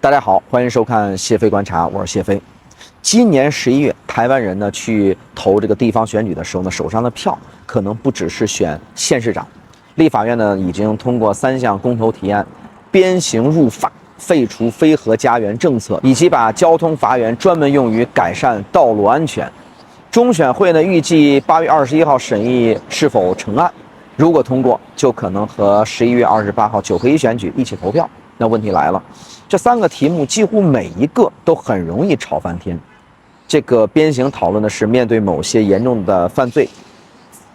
大家好，歡迎收看謝飛觀察，我是謝飛。今年11月，台灣人呢去投這個地方選舉的時候呢，手上的票可能不只是選縣市長。立法院呢已經通過3項公投提案，鞭刑入法，廢除非核家園政策，以及把交通罰源專門用於改善道路安全。中選會呢預計8月21號審議是否成案，如果通過，就可能和11月28號9合1選舉一起投票。那問題來了，這3個題目幾乎每一個都很容易吵翻天。這個鞭刑討論的是面對某些嚴重的犯罪，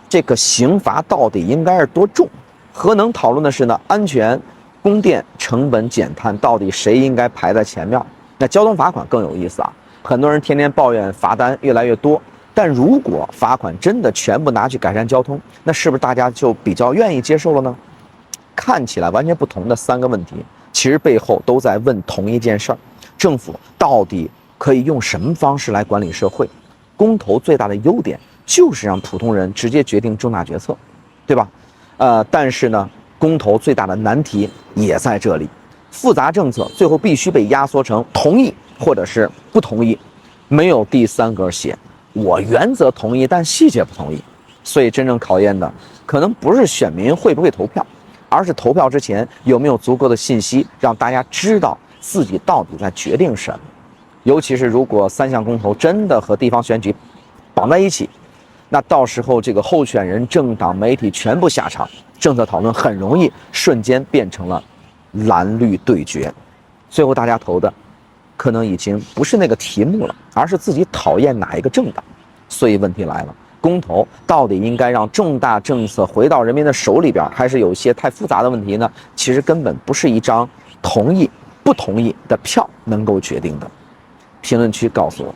這個刑罰到底應該是多重？核能討論的是呢，安全、供電、成本減碳，到底誰應該排在前面？那交通罰款更有意思啊，很多人天天抱怨罰單越來越多，但如果罰款真的全部拿去改善交通，那是不是大家就比較願意接受了呢？看起來完全不同的3個問題，其實背後都在問同一件事兒：政府到底可以用什麼方式來管理社會？公投最大的優點就是讓普通人直接決定重大決策，对吧？但是呢，公投最大的难題也在這裡，複雜政策最後必須被壓縮成同意或者是不同意，沒有第3格寫我原則同意，但細節不同意。所以真正考驗的可能不是選民會不會投票，而是投票之前有沒有足夠的信息，讓大家知道自己到底在決定什麼。尤其是如果3項公投真的和地方選舉綁在一起，那到時候這個候選人、政黨、媒體全部下場，政策討論很容易瞬間變成了藍綠對決。最後大家投的可能已經不是那個題目了，而是自己討厭哪一個政党。所以問題來了，公投到底應該讓重大政策回到人民的手裡邊，還是有一些太複雜的問題呢？其實根本不是一張同意不同意的票能夠決定的。評論區告訴我。